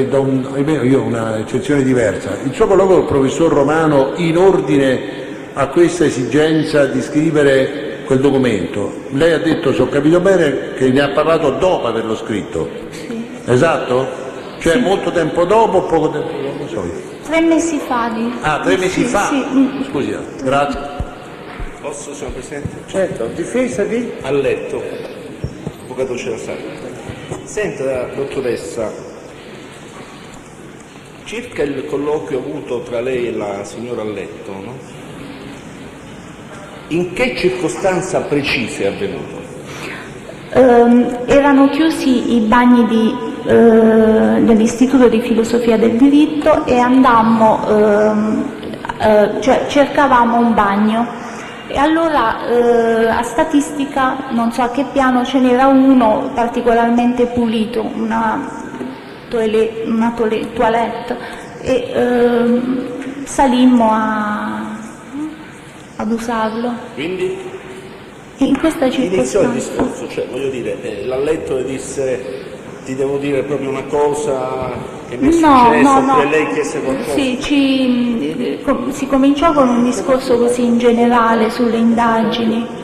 perché ahimè, io ho un'eccezione diversa. Il suo colloquio con il professor Romano in ordine a questa esigenza di scrivere quel documento, lei ha detto, se ho capito bene, che ne ha parlato dopo averlo scritto. Sì. Esatto? Cioè Sì. Molto tempo dopo o poco tempo dopo? Non lo so. 3 mesi fa. 3 mesi fa? Sì. Scusi, grazie. Posso, signor Presidente? Certo, difesa di? A letto, avvocato Cerasani. Senta, dottoressa, circa il colloquio avuto tra lei e la signora Letto, no? In che circostanza precisa è avvenuto? Erano chiusi i bagni dell'Istituto di Filosofia del Diritto e andammo, cioè cercavamo un bagno. E allora a statistica, non so a che piano, ce n'era uno particolarmente pulito, una toilette, e salimmo ad usarlo. Quindi In questa iniziò il circostanza. discorso, cioè voglio dire, l'ha letto e disse ti devo dire proprio una cosa che mi è successo, oppure lei chiese qualcosa? Sì, si cominciò con un discorso così in generale sulle indagini.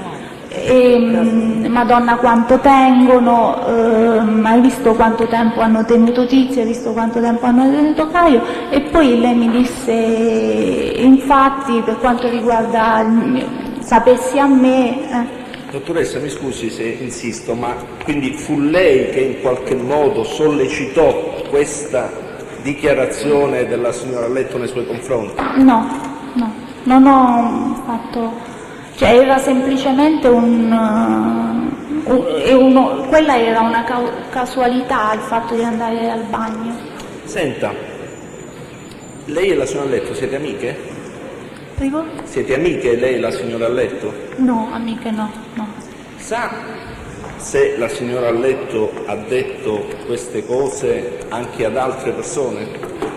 Madonna quanto tengono, hai visto quanto tempo hanno tenuto Tizio, hai visto quanto tempo hanno tenuto Caio, e poi lei mi disse, infatti per quanto riguarda sapessi a me. Dottoressa, mi scusi se insisto, ma quindi fu lei che in qualche modo sollecitò questa dichiarazione della signora Letto nei suoi confronti? No, non ho fatto, cioè era semplicemente quella era una casualità, il fatto di andare al bagno. Senta, lei e la signora Letto siete amiche? Prego? Siete amiche lei e la signora Letto? No, amiche no. Sa se la signora Letto ha detto queste cose anche ad altre persone?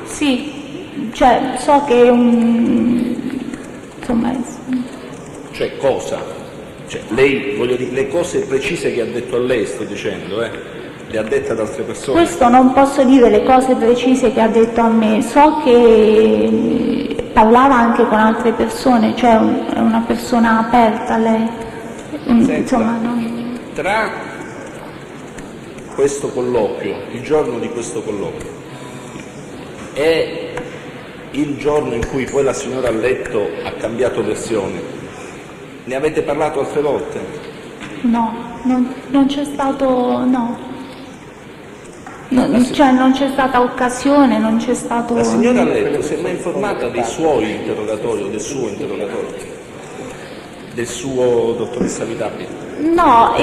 Sì, cioè so che insomma. Cioè cosa? Cioè, lei, voglio dire, le cose precise che ha detto a lei, sto dicendo, le ha dette ad altre persone? Questo non posso dire le cose precise che ha detto a me, so che parlava anche con altre persone, cioè è una persona aperta lei. Senta, Insomma, tra questo colloquio, il giorno di questo colloquio e il giorno in cui poi la signora Letto ha cambiato versione, ne avete parlato altre volte? no, non c'è stato, cioè non c'è stata occasione, non c'è stato. La signora Letto si è mai informata dei suoi interrogatori o del suo interrogatorio? Del suo dottoressa Vitabili? No,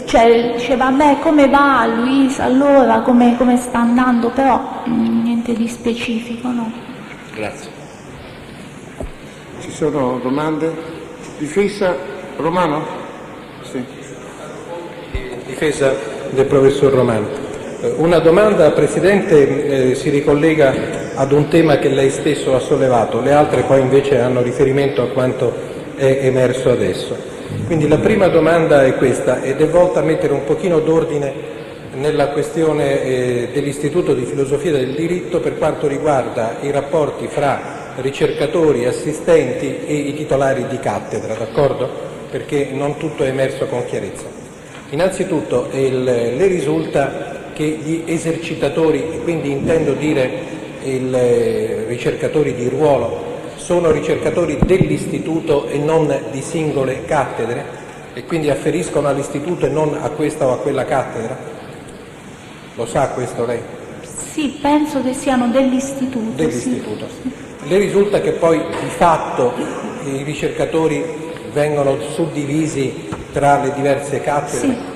cioè diceva a me come va Luisa, allora come sta andando, però niente di specifico, no. Grazie. Ci sono domande? Difesa Romano? Sì. Difesa del professor Romano. Una domanda, Presidente, si ricollega ad un tema che lei stesso ha sollevato, le altre poi invece hanno riferimento a quanto è emerso adesso. Quindi la prima domanda è questa, ed è volta a mettere un pochino d'ordine nella questione dell'Istituto di Filosofia del Diritto per quanto riguarda i rapporti fra ricercatori, assistenti e i titolari di cattedra, d'accordo? Perché non tutto è emerso con chiarezza. Innanzitutto le risulta che gli esercitatori, e quindi intendo dire i ricercatori di ruolo, sono ricercatori dell'istituto e non di singole cattedre e quindi afferiscono all'istituto e non a questa o a quella cattedra? Lo sa questo lei? Sì, penso che siano dell'istituto. Dell'istituto. Sì. Le risulta che poi di fatto i ricercatori vengono suddivisi tra le diverse cattedre? Sì.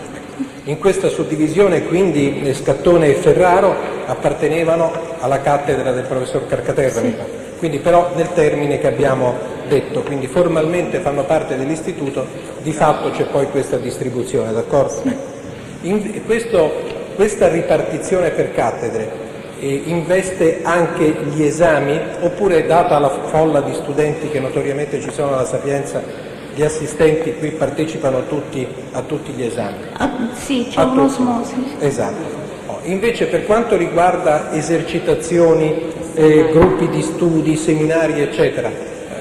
In questa suddivisione quindi Scattone e Ferraro appartenevano alla cattedra del professor Carcaterra, Sì. quindi però nel termine che abbiamo detto, quindi formalmente fanno parte dell'istituto, di fatto c'è poi questa distribuzione, d'accordo? Questa ripartizione per cattedre investe anche gli esami, oppure data la folla di studenti che notoriamente ci sono alla Sapienza, gli assistenti qui partecipano tutti a tutti gli esami? Sì, c'è un'osmosi. Esatto. Invece per quanto riguarda esercitazioni, gruppi di studi, seminari, eccetera,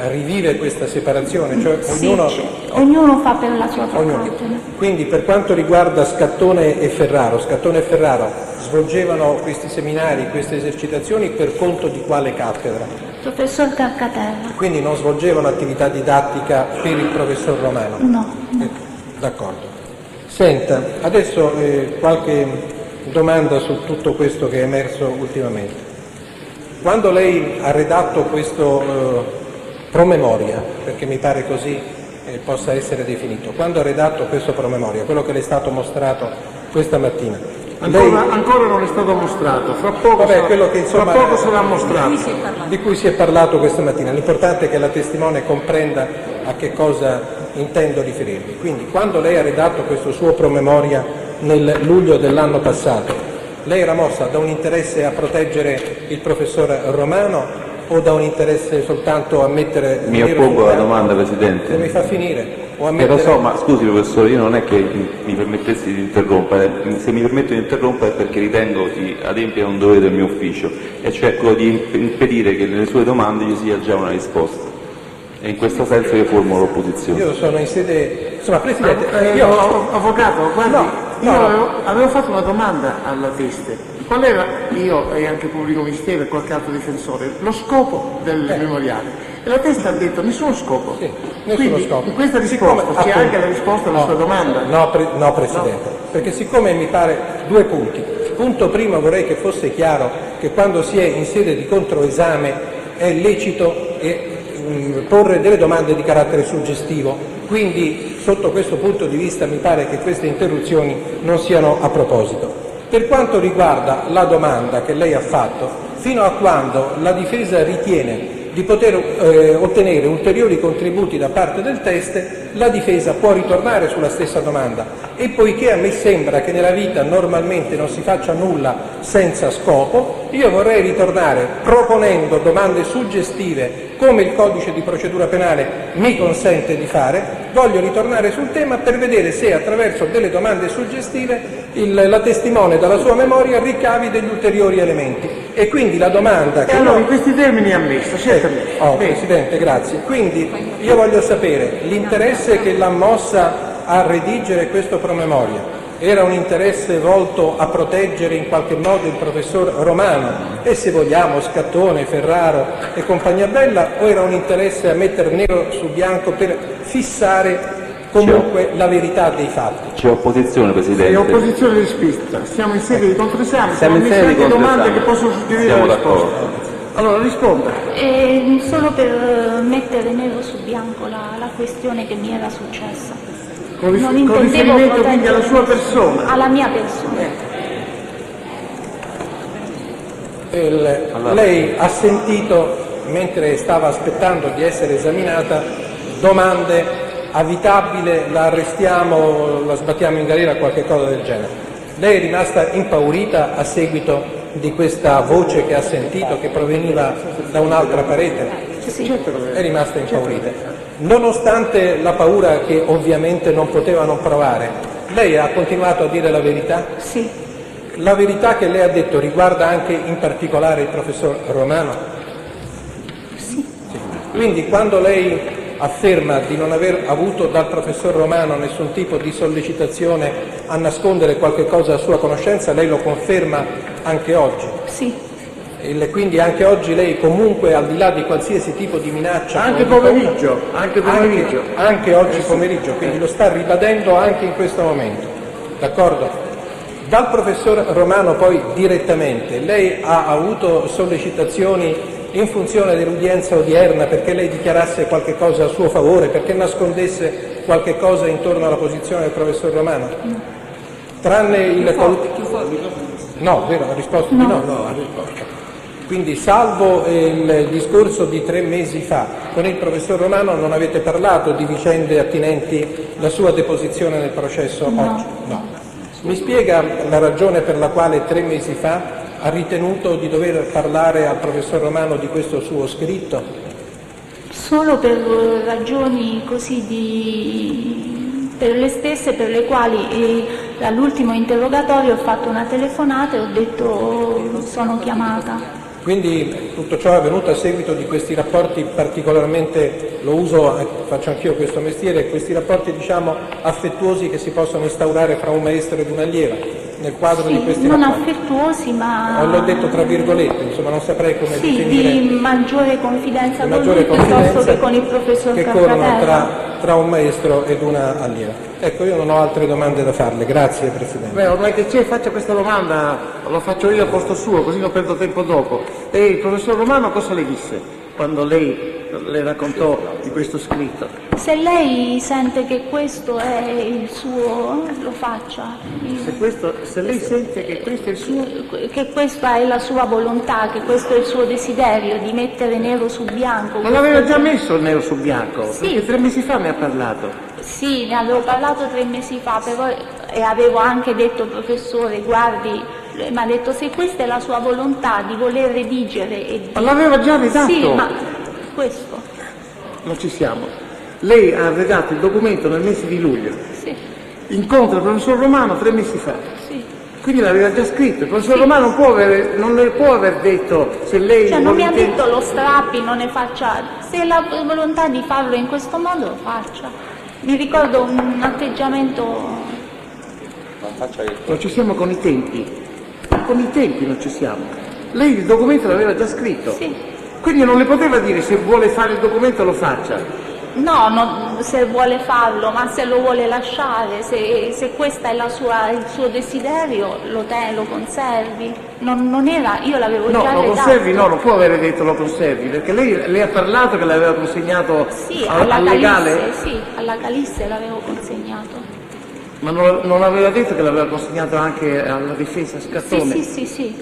rivive questa separazione? Cioè ognuno fa per la sua parte. Quindi per quanto riguarda Scattone e Ferraro svolgevano questi seminari, queste esercitazioni per conto di quale cattedra? Professor Carcatella. Quindi non svolgevano attività didattica per il professor Romano? No. D'accordo. Senta, adesso qualche domanda su tutto questo che è emerso ultimamente. Quando lei ha redatto questo promemoria, perché mi pare così possa essere definito, quando ha redatto questo promemoria, quello che le è stato mostrato questa mattina, Ancora non è stato mostrato, fra poco sarà mostrato. Di cui si è parlato questa mattina. L'importante è che la testimone comprenda a che cosa intendo riferirmi. Quindi, quando lei ha redatto questo suo promemoria nel luglio dell'anno passato, lei era mossa da un interesse a proteggere il professor Romano o da un interesse soltanto a mettere... Mi oppongo alla domanda, Presidente. Se mi fa finire. O a Lo so, ma scusi professore, io non è che mi permettessi di interrompere, se mi permetto di interrompere è perché ritengo di adempiere un dovere del mio ufficio, e cioè quello di impedire che nelle sue domande ci sia già una risposta. E in questo senso io formulo l'opposizione. Io sono in sede... Insomma, Presidente, Avvocato, guardi, no. avevo fatto una domanda alla Teste. Qual era, io e anche il pubblico ministero e qualche altro difensore, lo scopo del memoriale? E la Testa ha detto nessuno scopo. Sì, nessuno Quindi, scopo. in questa risposta c'è anche la risposta alla sua domanda. No, Presidente, perché siccome mi pare due punti. Punto primo, vorrei che fosse chiaro che quando si è in sede di controesame è lecito porre delle domande di carattere suggestivo, quindi sotto questo punto di vista mi pare che queste interruzioni non siano a proposito. Per quanto riguarda la domanda che lei ha fatto, fino a quando la difesa ritiene di poter ottenere ulteriori contributi da parte del Teste, la difesa può ritornare sulla stessa domanda, e poiché a me sembra che nella vita normalmente non si faccia nulla senza scopo, io vorrei ritornare proponendo domande suggestive come il codice di procedura penale mi consente di fare. Voglio ritornare sul tema per vedere se attraverso delle domande suggestive la testimone dalla sua memoria ricavi degli ulteriori elementi, e quindi la domanda che allora in questi termini è ammesso, certamente. Presidente, grazie. Quindi io voglio sapere l'interesse che l'ha mossa a redigere questo promemoria. Era un interesse volto a proteggere in qualche modo il professor Romano e, se vogliamo, Scattone, Ferraro e compagnia bella, o era un interesse a mettere nero su bianco per fissare comunque la verità dei fatti? C'è opposizione, Presidente. È opposizione rispista. Siamo in sede di controesame, Siamo in ammesse sede di anche domande controesame. che possono suggerire Siamo la risposta. d'accordo. Allora risponda. Solo per mettere nero su bianco la questione che mi era successa. Con Non riferimento intendevo quindi alla sua persona. alla mia persona. Lei ha sentito, mentre stava aspettando di essere esaminata, domande: avitabile, la arrestiamo, la sbattiamo in galera, qualche cosa del genere. Lei è rimasta impaurita a seguito di questa voce che ha sentito, che proveniva da un'altra parete? Sì. È rimasta impaurita. Nonostante la paura che ovviamente non poteva non provare, lei ha continuato a dire la verità? Sì. La verità che lei ha detto riguarda anche in particolare il professor Romano? Sì. Quindi quando lei afferma di non aver avuto dal professor Romano nessun tipo di sollecitazione a nascondere qualche cosa a sua conoscenza, lei lo conferma anche oggi? Sì. Quindi anche oggi lei comunque, al di là di qualsiasi tipo di minaccia... Anche pomeriggio. Anche oggi pomeriggio, quindi lo sta ribadendo anche in questo momento. D'accordo? Dal professor Romano poi direttamente, lei ha avuto sollecitazioni in funzione dell'udienza odierna perché lei dichiarasse qualche cosa a suo favore, perché nascondesse qualche cosa intorno alla posizione del professor Romano? No. Tranne il... No, vero, ha risposto di no. No, ha risposto. Quindi, salvo il discorso di 3 mesi fa, con il professor Romano non avete parlato di vicende attinenti alla sua deposizione nel processo No. oggi? No. Mi spiega la ragione per la quale 3 mesi fa ha ritenuto di dover parlare al professor Romano di questo suo scritto? Solo per ragioni così per le stesse per le quali all'ultimo interrogatorio ho fatto una telefonata e ho detto sono chiamata. Quindi tutto ciò è avvenuto a seguito di questi rapporti particolarmente, lo uso, faccio anch'io questo mestiere, questi rapporti diciamo affettuosi che si possono instaurare fra un maestro ed un'allieva nel quadro di questi non rapporti. affettuosi, ma L'ho detto tra virgolette, insomma non saprei come definire. di maggiore confidenza Di con maggiore lui piuttosto confidenza che con il professor che corrono Carcatella. tra un maestro ed una allieva. Ecco, io non ho altre domande da farle, grazie Presidente. Beh, ormai che c'è, faccia questa domanda, lo faccio io a posto suo, così non perdo tempo dopo. E il professor Romano cosa le disse quando lei le raccontò di questo scritto? Se lei sente che questo è il suo, lo faccia. Se lei sente che questo è il suo... Che questa è la sua volontà, che questo è il suo desiderio di mettere nero su bianco. Ma l'aveva già messo il nero su bianco, Sì. perché 3 mesi fa ne ha parlato. Sì, ne avevo parlato 3 mesi fa, però e avevo anche detto, professore, guardi, mi ha detto se questa è la sua volontà di voler redigere e di... Ma l'aveva già redatto. Sì, ma questo, Non ci siamo. Lei ha redatto il documento nel mese di luglio. sì, Incontra il professor Romano 3 mesi fa. sì. Quindi l'aveva già scritto. Il professor Sì. Romano non le può aver detto se lei... Cioè non mi ha vuole detto lo strappi, non ne faccia, se ha la volontà di farlo in questo modo lo faccia. Mi ricordo un atteggiamento, Non ci siamo con i tempi. Con i tempi non ci siamo. Lei il documento l'aveva già scritto. sì, Quindi non le poteva dire se vuole fare il documento lo faccia. no, se vuole farlo, ma se lo vuole lasciare, se questa è il suo desiderio, lo conservi. Non era, io l'avevo No, già lo redatto. conservi, no, non può avere detto lo conservi, perché lei ha parlato che l'aveva consegnato Sì, al alla legale, Calisse, sì, alla Calisse l'avevo consegnato. ma non aveva detto che l'aveva consegnato anche alla difesa Scattone. Sì.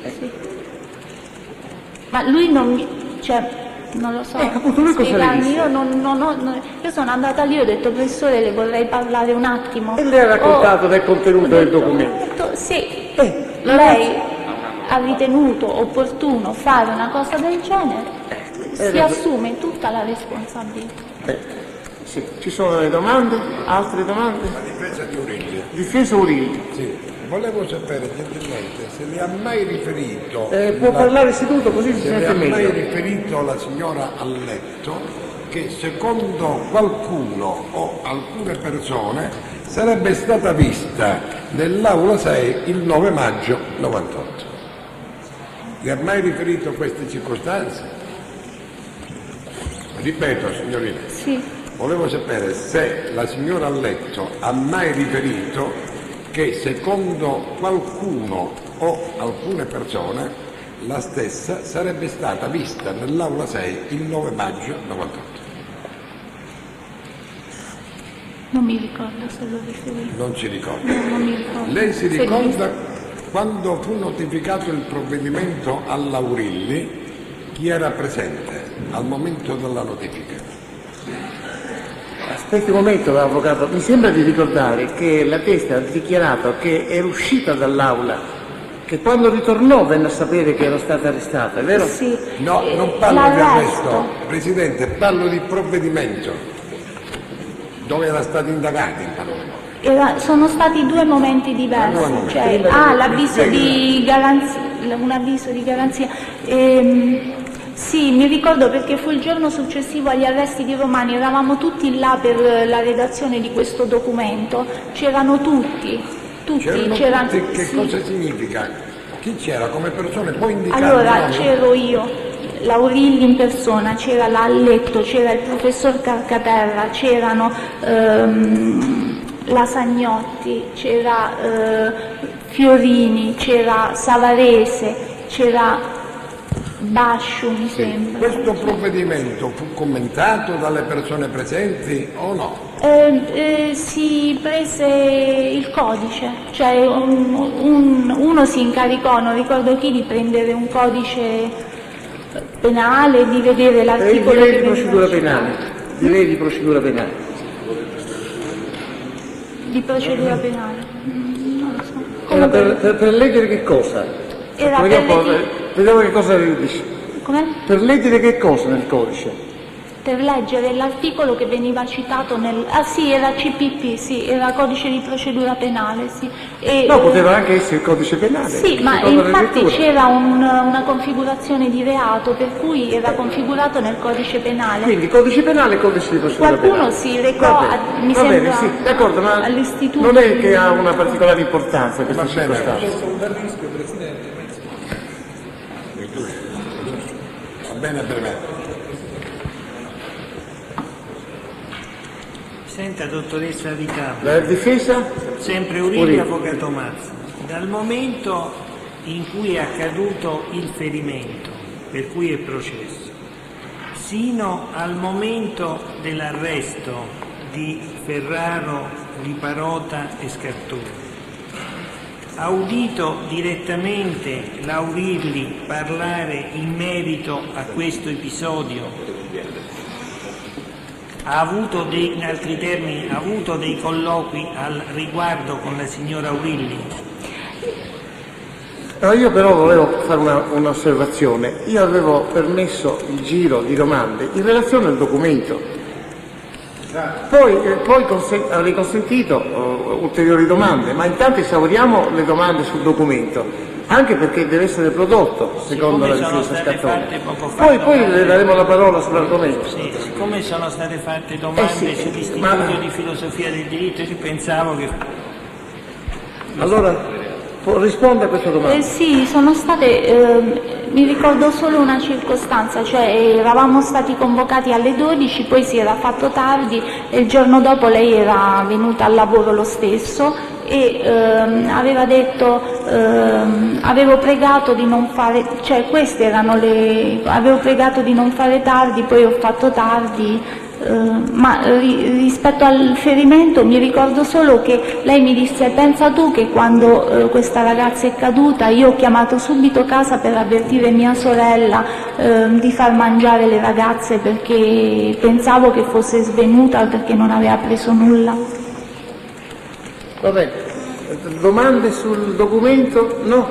Ma lui non mi, cioè, non lo so, appunto, lui cosa le spiegarmi, disse? io sono andata lì, ho detto professore le vorrei parlare un attimo. E lei ha raccontato del contenuto del documento. Sì, la lei ha ritenuto opportuno fare una cosa del genere, si assume tutta la responsabilità. Sì. Ci sono le domande? Altre domande? La difesa di Urilli. Difesa Urilli. Sì, volevo sapere gentilmente se le ha mai riferito... Può parlare seduto così si se le sente ha mai meglio. riferito la signora a letto che secondo qualcuno o alcune persone sarebbe stata vista nell'aula 6 il 9 maggio 98. Le ha mai riferito queste circostanze? Ripeto, signorina. Sì. Volevo sapere se la signora a letto ha mai riferito che secondo qualcuno o alcune persone la stessa sarebbe stata vista nell'aula 6 il 9 maggio 98. Non mi ricordo se lo riferivo. Non si ricorda. Non mi ricordo. Lei si Se ricorda quando fu notificato il provvedimento all'Aurilli chi era presente al momento della notifica? Aspetti un momento, avvocato. Mi sembra di ricordare che la testa ha dichiarato che era uscita dall'aula, che quando ritornò venne a sapere che era stata arrestata, è vero? Sì. No, non parlo di l'arresto. arresto, Presidente, parlo di provvedimento, dove era stato indagato in parole. Sono stati 2 momenti diversi, cioè, l'avviso di garanzia, un avviso di garanzia. Sì, mi ricordo perché fu il giorno successivo agli arresti di Romani, eravamo tutti là per la redazione di questo documento, c'erano tutti. C'erano tutti, che sì. cosa significa? Chi c'era come persone? Può indicare Allora i nomi? c'ero io, l'Aurilli in persona, c'era l'Alletto, c'era il professor Carcaterra, c'erano la Sagnotti, c'era Fiorini, c'era Savarese, c'era Basciu, mi sembra. Questo provvedimento fu commentato dalle persone presenti o no? Si prese il codice, cioè uno si incaricò, non ricordo chi, di prendere un codice penale, di vedere l'articolo Direi che di veniva procedura citato. penale. Direi di procedura penale. Di procedura penale. Non lo so. Era Comunque, per leggere che cosa? Era Poi per dopo leggere- vediamo che cosa dice. com'è? Per leggere che cosa nel codice? per leggere l'articolo che veniva citato nel... Ah sì, era CPP, sì, era Codice di Procedura Penale, sì. E, No, poteva anche essere il codice penale. sì, ma secondo la infatti lettura. c'era una configurazione di reato per cui era configurato nel codice penale. Quindi codice penale e codice di procedura Qualcuno penale. si recò, mi Va sembra, bene, sì, d'accordo, ma all'istituto. non è che ha una particolare importanza questa circostanza. Va bene per me. Senta, dottoressa Vicapro, La difesa? sempre Urilli, Urilli. avvocato Mazzi, dal momento in cui è accaduto il ferimento, per cui è processo, sino al momento dell'arresto di Ferraro, Riparota e Scartoni, ha udito direttamente la Urilli parlare in merito a questo episodio? Ha avuto in altri termini, ha avuto dei colloqui al riguardo con la signora Urilli? No, io però volevo fare un'osservazione. Io avevo permesso il giro di domande in relazione al documento. Poi avrei consentito ulteriori domande, ma intanto esauriamo le domande sul documento, anche perché deve essere prodotto, secondo la Siccome sono difesa state Scartoni. fatte poco fa Poi le daremo la parola sull'argomento. Sì, siccome sono state fatte domande sì, sull'istituto ma- di filosofia del diritto, ci pensavo che... Allora, risponda a questa domanda. Sì, sono state, mi ricordo solo una circostanza, cioè eravamo stati convocati alle 12, poi si era fatto tardi e il giorno dopo lei era venuta al lavoro lo stesso e aveva detto, avevo pregato di non fare, cioè queste erano avevo pregato di non fare tardi, poi ho fatto tardi. Ma rispetto al ferimento mi ricordo solo che lei mi disse: pensa tu che quando questa ragazza è caduta io ho chiamato subito casa per avvertire mia sorella di far mangiare le ragazze perché pensavo che fosse svenuta perché non aveva preso nulla. Va bene. Domande sul documento? No?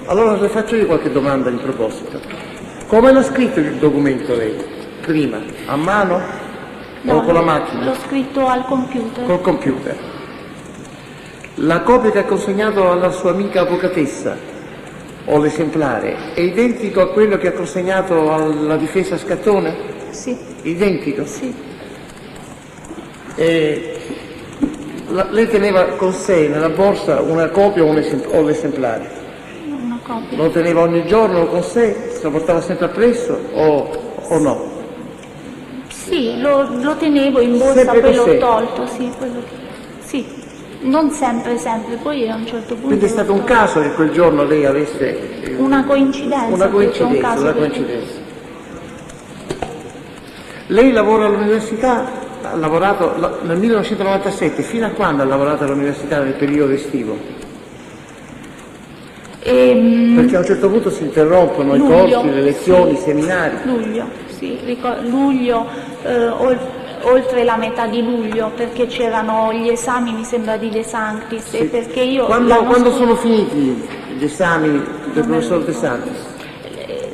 Allora le faccio io qualche domanda in proposito. Come l'ha scritto il documento lei? Prima? A mano? O con la macchina? L'ho scritto al computer. Col computer. La copia che ha consegnato alla sua amica avvocatessa, o l'esemplare, è identico a quello che ha consegnato alla difesa Scattone? Sì, Identico? sì. Lei teneva con sé nella borsa una copia o l'esemplare? Una copia. Lo teneva ogni giorno con sé? Se lo portava sempre appresso o no? Sì, lo tenevo in borsa, Sempre poi con l'ho sé? tolto, sì, sì, non sempre, quindi a un certo punto... Quindi è stato un caso che quel giorno lei avesse... Una coincidenza. Una detto, un coincidenza, caso una di- coincidenza. Lei lavora all'università, ha lavorato nel 1997, fino a quando ha lavorato all'università nel periodo estivo? Perché a un certo punto si interrompono i Luglio, corsi, le lezioni, i sì. seminari. Luglio, sì, luglio, oltre la metà di luglio, perché c'erano gli esami, mi sembra, di De Sanctis, e perché io... l'anno Quando scorso- sono finiti gli esami del professor De Santis?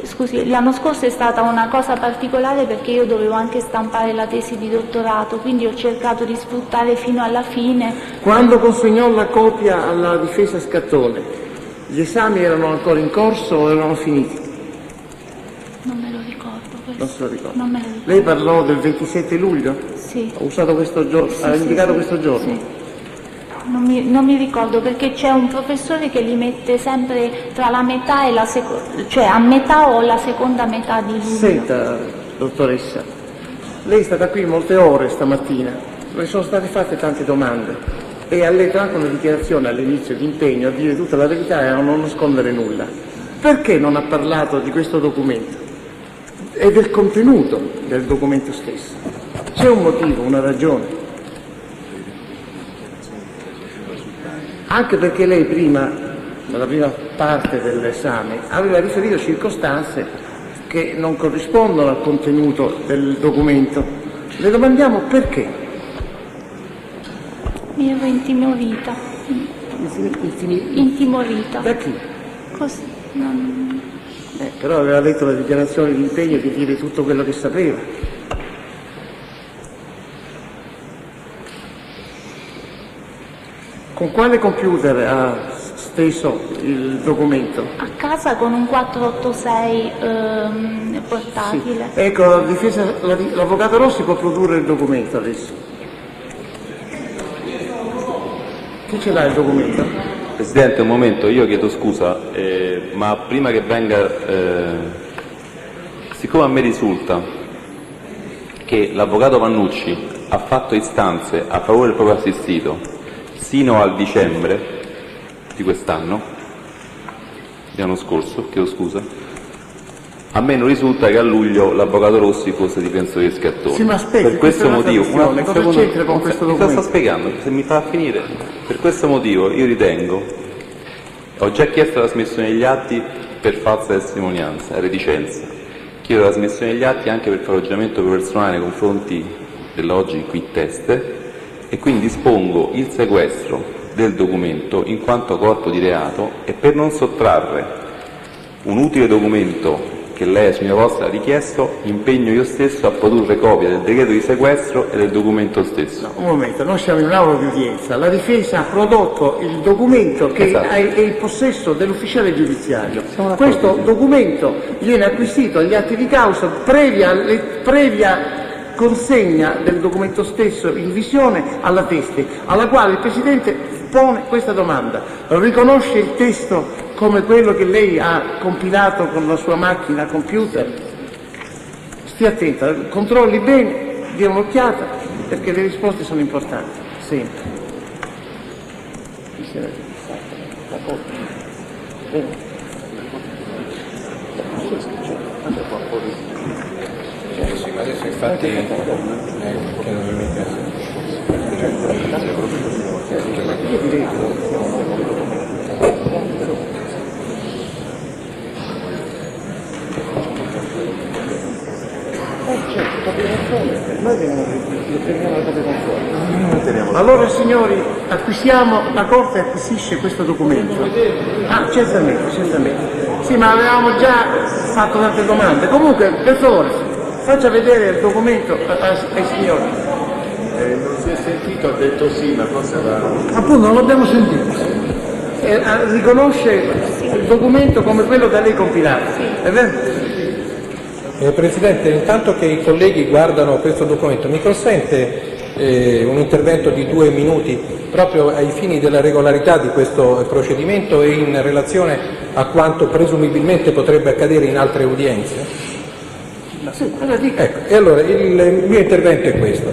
Scusi, l'anno scorso è stata una cosa particolare perché io dovevo anche stampare la tesi di dottorato, quindi ho cercato di sfruttare fino alla fine. Quando consegnò la copia alla difesa Scattone, gli esami erano ancora in corso o erano finiti? Non me lo ricordo questo. Non se lo ricordo. Non me lo ricordo. Lei parlò del 27 luglio? Sì. Ha usato questo giorno, Sì, ha sì, indicato sì, questo giorno? sì. Non mi ricordo perché c'è un professore che li mette sempre tra la metà e la seconda, cioè a metà o la seconda metà di luglio. Senta, dottoressa, lei è stata qui molte ore stamattina, le sono state fatte tante domande e ha letto anche una dichiarazione all'inizio di impegno a dire tutta la verità e a non nascondere nulla. Perché non ha parlato di questo documento e del contenuto del documento stesso? C'è un motivo, una ragione. Anche perché lei prima, nella prima parte dell'esame, aveva riferito circostanze che non corrispondono al contenuto del documento. Le domandiamo perché. Mi ero intimorita. Intimorita. Da chi? Così. Non... Però aveva letto la dichiarazione di impegno che dire tutto quello che sapeva. Con quale computer ha steso il documento? A casa con un 486 portatile. Sì. Ecco, l'avvocato Rossi può produrre il documento adesso. Chi ce l'ha il documento? Presidente, un momento, io chiedo scusa, ma prima che venga, siccome a me risulta che l'avvocato Vannucci ha fatto istanze a favore del proprio assistito sino al dicembre di quest'anno, l'anno scorso, chiedo scusa, a me non risulta che a luglio l'avvocato Rossi fosse difensore di Scattoni. Sì, ma aspetti, per questo motivo, cosa c'entra con questo documento? Sto spiegando, se mi fa finire. Per questo motivo io ritengo, ho già chiesto la trasmissione degli atti per falsa testimonianza, reticenza. Chiedo la trasmissione degli atti anche per faroggiamento personale nei confronti dell'oggi qui teste, e quindi dispongo il sequestro del documento in quanto corpo di reato, e per non sottrarre un utile documento che lei, signora Vostra, ha richiesto, impegno io stesso a produrre copia del decreto di sequestro e del documento stesso. No, un momento, noi siamo in un'aula di udienza, la difesa ha prodotto il documento che Esatto. è in possesso dell'ufficiale giudiziario. Questo documento viene acquisito agli atti di causa previa consegna del documento stesso in visione alla Teste, alla quale il Presidente pone questa domanda: riconosce il testo come quello che lei ha compilato con la sua macchina computer? Stia attenta, controlli bene, dia un'occhiata, perché le risposte sono importanti, sempre. Sì, ma adesso infatti Allora signori, la Corte acquisisce questo documento. Ah, certamente. Sì, ma avevamo già fatto tante domande. Comunque, per favore, faccia vedere il documento ai signori. Non si è sentito, ha detto sì, ma cosa va? Appunto, non l'abbiamo sentito. Riconosce il documento come quello da lei compilato. È vero? Presidente, intanto che i colleghi guardano questo documento, mi consente un intervento di 2 minuti proprio ai fini della regolarità di questo procedimento e in relazione a quanto presumibilmente potrebbe accadere in altre udienze? Sì, cosa dica? Ecco, e allora il mio intervento è questo.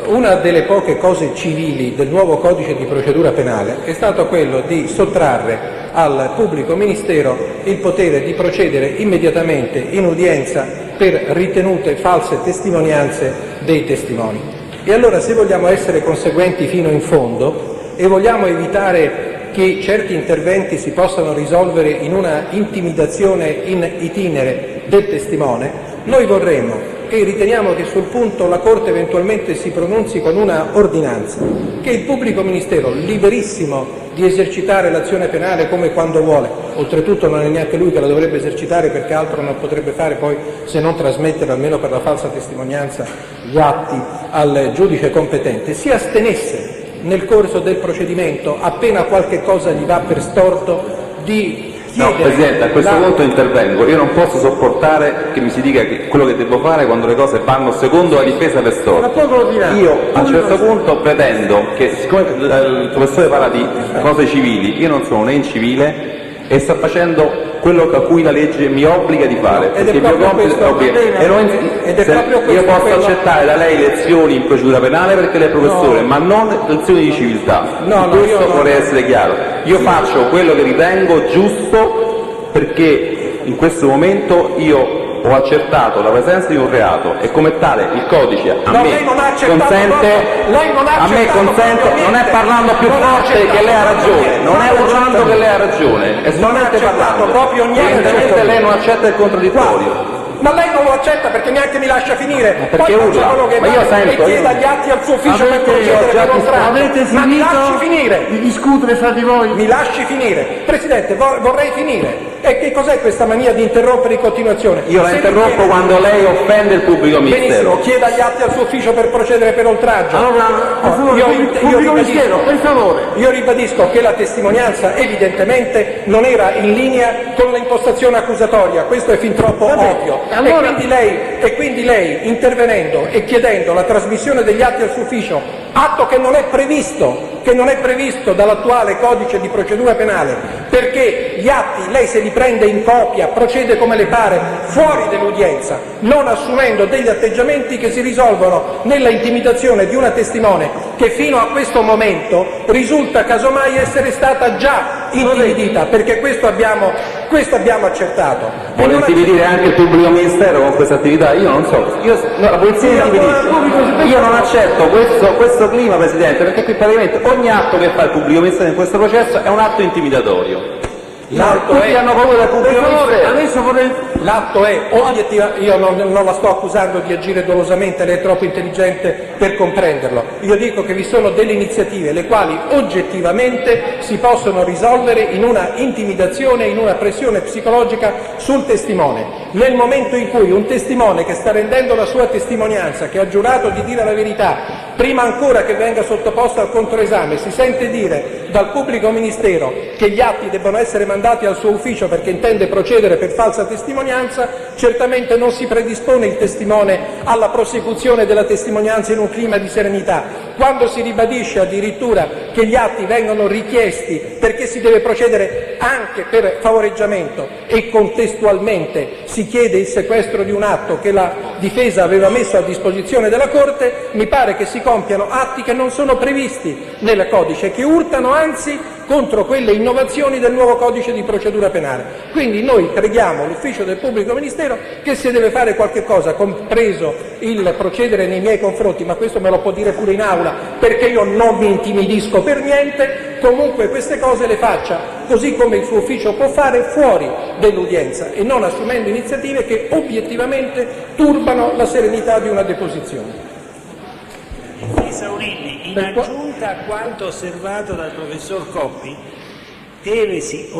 Una delle poche cose civili del nuovo codice di procedura penale è stato quello di sottrarre al pubblico ministero il potere di procedere immediatamente in udienza per ritenute false testimonianze dei testimoni. E allora, se vogliamo essere conseguenti fino in fondo e vogliamo evitare che certi interventi si possano risolvere in una intimidazione in itinere del testimone, noi vorremmo, e riteniamo che sul punto la Corte eventualmente si pronunzi con una ordinanza, che il pubblico ministero, liberissimo di esercitare l'azione penale come quando vuole, oltretutto non è neanche lui che la dovrebbe esercitare, perché altro non potrebbe fare poi se non trasmettere, almeno per la falsa testimonianza, gli atti al giudice competente, si astenesse nel corso del procedimento, appena qualche cosa gli va per storto, di No, Presidente, a questo punto intervengo. Io non posso sopportare che mi si dica quello che devo fare quando le cose vanno secondo la difesa per storto. Io a un certo punto pretendo che, siccome il professore parla di cose civili, io non sono né in civile e sto facendo quello a cui la legge mi obbliga di fare, perché il mio compito è obbligatorio. Io posso accettare da lei lezioni in procedura penale perché lei è professore, ma non lezioni di civiltà. Questo vorrei essere chiaro. Io faccio quello che ritengo giusto, perché in questo momento io ho accertato la presenza di un reato e come tale il codice a me consente, non è parlando più forte che lei ha ragione, non è urlando che lei ha ragione, è solamente parlando, evidentemente lei non accetta il contraddittorio. Ma lei non lo accetta perché neanche mi lascia finire. perché Poi urla? quello che Ma io va sento, e chieda gli atti al suo ufficio per procedere per oltraggio. Avete Ma mi lasci finito finire. di discutere fra di voi? Mi lasci finire. Presidente, vorrei finire. E che cos'è questa mania di interrompere in continuazione? Io la Se interrompo ritiene- quando lei offende il pubblico Benissimo, ministero. chieda gli atti al suo ufficio per procedere per oltraggio. Allora, per favore, pubblico ministero, per favore. Io ribadisco che la testimonianza evidentemente non era in linea con l'impostazione accusatoria, questo è fin troppo ovvio. allora- E quindi lei, intervenendo e chiedendo la trasmissione degli atti al suo ufficio, atto che non è previsto dall'attuale codice di procedura penale, perché gli atti lei se li prende in copia, procede come le pare, fuori dell'udienza, non assumendo degli atteggiamenti che si risolvono nella intimidazione di una testimone che fino a questo momento risulta casomai essere stata già intimidita, perché questo abbiamo accertato. Vuole intimidire anche il pubblico ministero con questa attività? Io non so, la polizia intimidisce. Io non accetto questo clima, Presidente, perché qui praticamente ogni atto che fa il pubblico ministero in questo processo è un atto intimidatorio. Tutti hanno paura del pubblico ministero. Adesso vorrei... L'atto è obiettivamente, io non la sto accusando di agire dolosamente, lei è troppo intelligente per comprenderlo. Io dico che vi sono delle iniziative le quali oggettivamente si possono risolvere in una intimidazione, in una pressione psicologica sul testimone. Nel momento in cui un testimone che sta rendendo la sua testimonianza, che ha giurato di dire la verità, prima ancora che venga sottoposto al controesame, si sente dire dal pubblico ministero che gli atti debbono essere mandati al suo ufficio perché intende procedere per falsa testimonianza, certamente non si predispone il testimone alla prosecuzione della testimonianza in un clima di serenità. Quando si ribadisce addirittura che gli atti vengono richiesti perché si deve procedere anche per favoreggiamento e contestualmente si chiede il sequestro di un atto che la difesa aveva messo a disposizione della Corte, mi pare che si compiano atti che non sono previsti nel codice, che urtano anzi contro quelle innovazioni del nuovo codice di procedura penale. Quindi noi preghiamo l'ufficio del pubblico ministero che se deve fare qualche cosa, compreso il procedere nei miei confronti, ma questo me lo può dire pure in aula perché io non mi intimidisco per niente, comunque queste cose le faccia così come il suo ufficio può fare fuori dell'udienza e non assumendo iniziative che obiettivamente turbano la serenità di una deposizione. Esaurini, in aggiunta a quanto osservato dal professor Coppi, devesi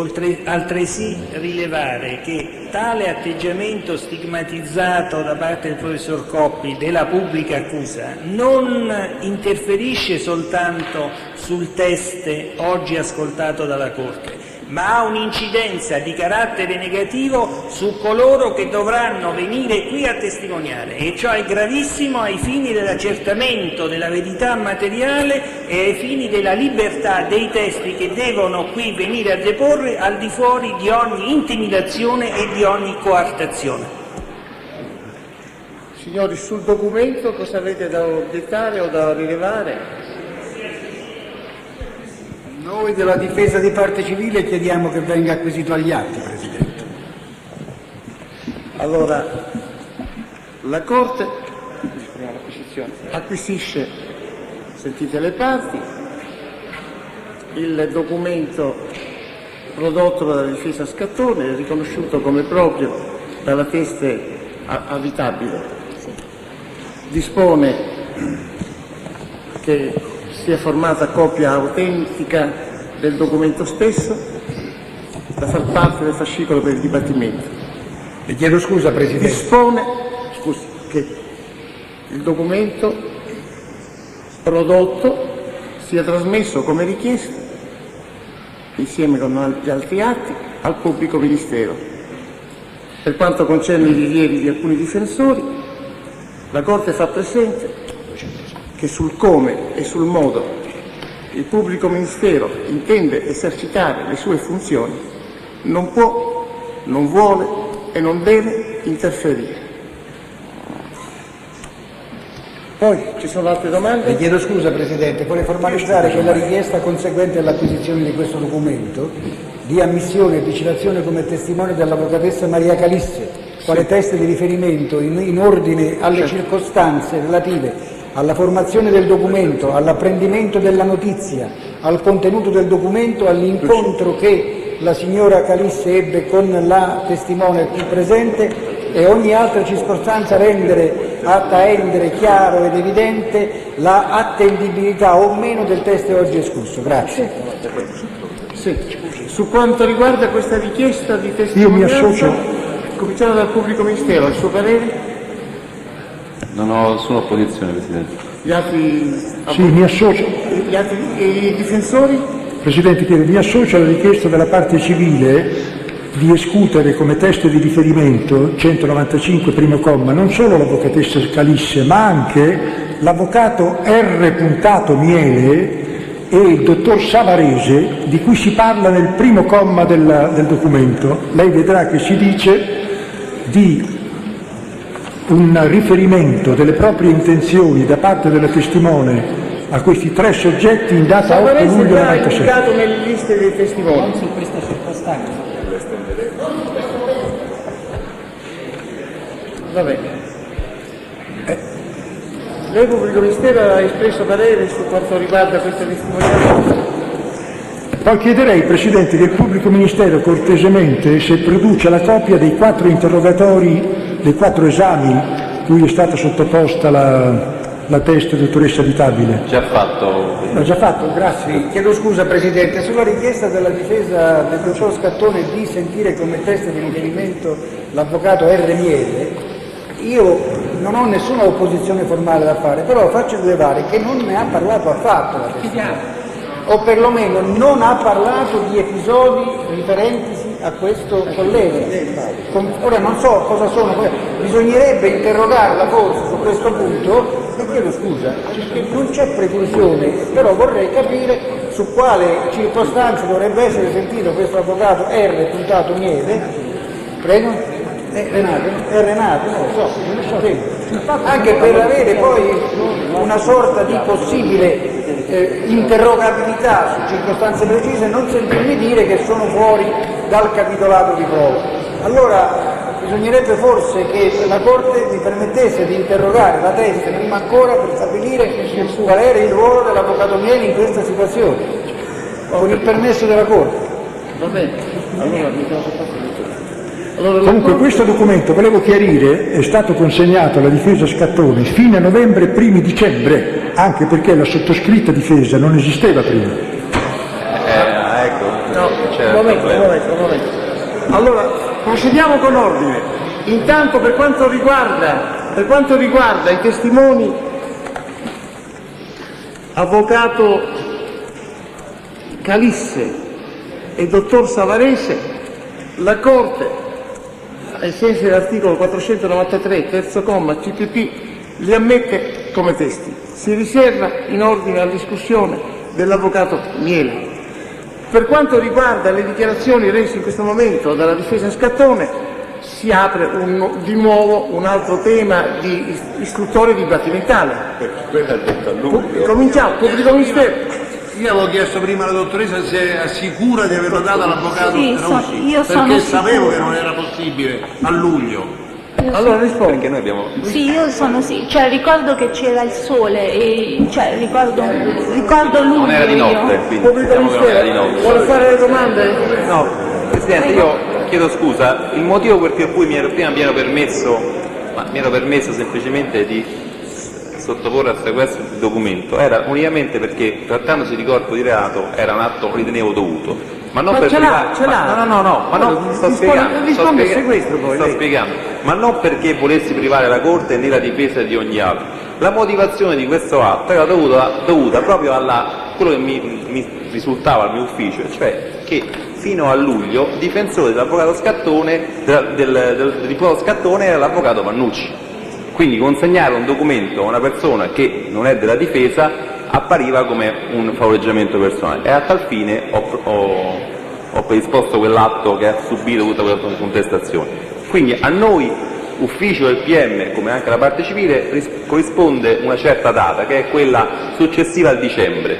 altresì rilevare che tale atteggiamento stigmatizzato da parte del professor Coppi della pubblica accusa non interferisce soltanto sul test oggi ascoltato dalla Corte, ma ha un'incidenza di carattere negativo su coloro che dovranno venire qui a testimoniare, e ciò è gravissimo ai fini dell'accertamento della verità materiale e ai fini della libertà dei testi che devono qui venire a deporre al di fuori di ogni intimidazione e di ogni coartazione. Signori, sul documento cosa avete da obiettare o da rilevare? Noi della difesa di parte civile chiediamo che venga acquisito agli atti, Presidente. Allora, la Corte acquisisce, sentite le parti, il documento prodotto dalla difesa Scattone, riconosciuto come proprio dalla teste avitabile. Dispone che sia formata copia autentica del documento stesso da far parte del fascicolo per il dibattimento. Le chiedo scusa, Presidente. Dispone che il documento prodotto sia trasmesso come richiesto, insieme con gli altri atti, al pubblico ministero. Per quanto concerne i rilievi di alcuni difensori, la Corte fa presente che sul come e sul modo il pubblico ministero intende esercitare le sue funzioni non può, non vuole e non deve interferire. Poi ci sono altre domande? Le chiedo scusa, Presidente, vorrei formalizzare che la richiesta conseguente all'acquisizione di questo documento di ammissione e di citazione come testimone dell'avvocatessa Maria Calisse, quale teste di riferimento in ordine alle circostanze relative alla formazione del documento, all'apprendimento della notizia, al contenuto del documento, all'incontro che la signora Calisse ebbe con la testimone qui presente, e ogni altra circostanza atta a rendere chiaro ed evidente la attendibilità o meno del testo oggi escusso. Grazie. Sì. Su quanto riguarda questa richiesta di testimonianza, io mi associo. Cominciamo dal pubblico ministero, il suo parere? Non ho nessuna opposizione, Presidente. Gli altri, Sì, mi associo. i difensori? Presidente, mi associo alla richiesta della parte civile di escutere come testo di riferimento 195 primo comma non solo l'avvocatessa Calisse ma anche l'avvocato R. Miele e il dottor Savarese, di cui si parla nel primo comma del documento. Lei vedrà che si dice di un riferimento delle proprie intenzioni da parte della testimone a questi 3 soggetti in data 8 luglio 96. indicato nelle liste dei testimoni. Su questa circostanza. Va bene. Lei, pubblico ministero, ha espresso parere su quanto riguarda questa testimonianza? Poi chiederei, Presidente, che il pubblico ministero cortesemente, se produce la copia dei 4 interrogatori, dei 4 esami cui è stata sottoposta la testa dottoressa Abitabile. Già fatto. L'ho già fatto, grazie. Chiedo scusa, Presidente, sulla richiesta della difesa del dottor Scattone di sentire come testa di riferimento l'avvocato R. Miele, io non ho nessuna opposizione formale da fare, però faccio rilevare che non ne ha parlato affatto la testimone, o perlomeno non ha parlato di episodi riferentisi a questo collega. Ora non so cosa sono, bisognerebbe interrogarla forse su questo punto, e chiedo scusa, perché non c'è preclusione, però vorrei capire su quale circostanze dovrebbe essere sentito questo avvocato R. Miele. Prego? Renato, non lo so, anche per avere poi una sorta di possibile interrogabilità su circostanze precise, non sentirmi dire che sono fuori dal capitolato di prova. Allora bisognerebbe forse che la Corte mi permettesse di interrogare la testa prima ancora per stabilire qual era il ruolo dell'avvocato Miele in questa situazione, con il permesso della Corte. Va bene, allora mi sono sottoposto. Comunque questo documento, volevo chiarire, è stato consegnato alla difesa Scattone fine novembre, primi dicembre, anche perché la sottoscritta difesa non esisteva prima. Ecco. No, un momento. Allora, procediamo con ordine. Intanto per quanto riguarda i testimoni, avvocato Calisse e dottor Savarese, la Corte, ai sensi dell'articolo 493, terzo comma, CPP, li ammette come testi. Si riserva in ordine alla discussione dell'avvocato Miele. Per quanto riguarda le dichiarazioni rese in questo momento dalla difesa Scattone, si apre di nuovo un altro tema di istruttoria dibattimentale. Cominciamo, pubblico ministero. Io avevo chiesto prima alla dottoressa se è assicura di averlo dato all'avvocato Strausi, io sono perché sapevo sicura. che non era possibile a luglio. Allora rispondo. Perché noi abbiamo... Sì, io sono cioè ricordo che c'era il sole e ricordo luglio. Non era di notte, io. quindi Pubblico diciamo che non era di ministero, notte. vuole fare le domande? No, Presidente, io chiedo scusa, il motivo per cui prima mi ero permesso semplicemente di sottoporre al sequestro il documento era unicamente perché, trattandosi di corpo di reato, era un atto che ritenevo dovuto. Ma non per ce l'ha. ma non sto risponde al sequestro poi. Sto spiegando, ma non perché volessi privare la Corte né la difesa di ogni altro. La motivazione di questo atto era dovuta proprio a quello che mi risultava al mio ufficio, cioè che fino a luglio il difensore dell'avvocato Scattone, dell'imputato Scattone, era l'avvocato Vannucci. Quindi consegnare un documento a una persona che non è della difesa appariva come un favoreggiamento personale e a tal fine ho predisposto quell'atto che ha subito tutta quella contestazione. Quindi a noi, ufficio del PM, come anche alla parte civile, corrisponde una certa data, che è quella successiva al dicembre.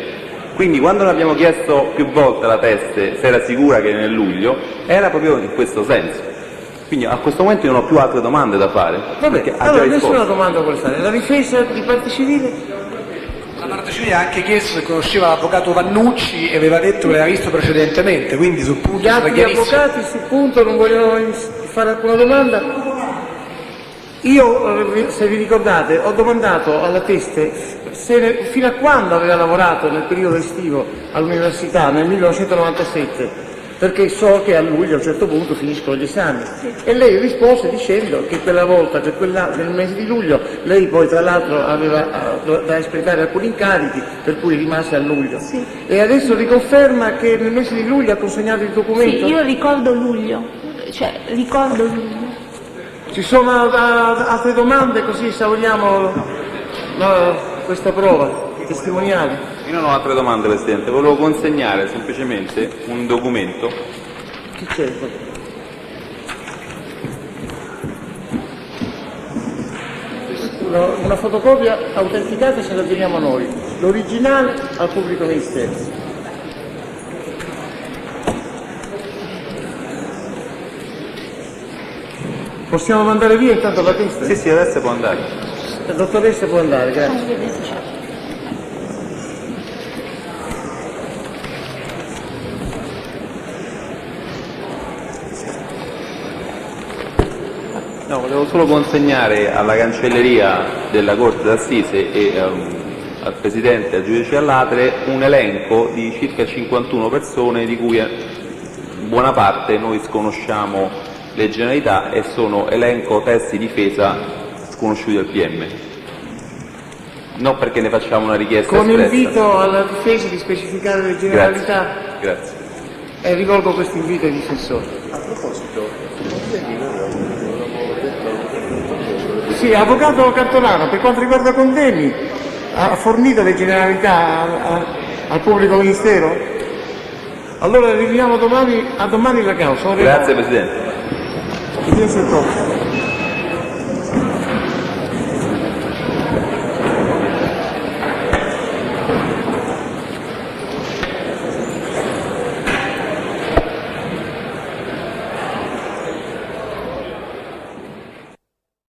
Quindi quando noi abbiamo chiesto più volte alla Teste se era sicura che nel luglio, era proprio in questo senso. Quindi a questo momento io non ho più altre domande da fare. Vabbè, allora nessuna domanda vuole fare. La difesa di parte civile? La parte civile ha anche chiesto se conosceva l'avvocato Vannucci e aveva detto che l'aveva visto precedentemente, quindi sul punto Gli altri avvocati sul punto non vogliono fare alcuna domanda? Io, se vi ricordate, ho domandato alla Teste fino a quando aveva lavorato nel periodo estivo all'università, nel 1997, perché so che a luglio a un certo punto finiscono gli esami. E lei rispose dicendo che quella volta, che nel mese di luglio, lei poi tra l'altro aveva da espletare alcuni incarichi, per cui rimase a luglio. Sì. E adesso riconferma che nel mese di luglio ha consegnato il documento? Sì, io ricordo luglio, ricordo luglio. Ci sono altre domande, così esauriamo questa prova testimoniale? Io non ho altre domande, Presidente, volevo consegnare semplicemente un documento. Chi c'è? Una fotocopia autenticata se la teniamo noi, l'originale al pubblico ministero. Possiamo mandare via intanto la testa? Sì, adesso può andare. La dottoressa può andare, grazie. No, volevo solo consegnare alla cancelleria della Corte d'Assise e al Presidente e al Giudice All'Atre un elenco di circa 51 persone di cui buona parte noi sconosciamo le generalità e sono elenco testi difesa sconosciuti al PM. Non perché ne facciamo una richiesta Con espressa. invito alla difesa di specificare le generalità. Grazie. E rivolgo questo invito ai difensori. A proposito, Sì, avvocato Cantorano, per quanto riguarda Condemi, ha fornito le generalità al pubblico ministero? Allora rinviamo a domani la causa. Grazie Presidente. Io sono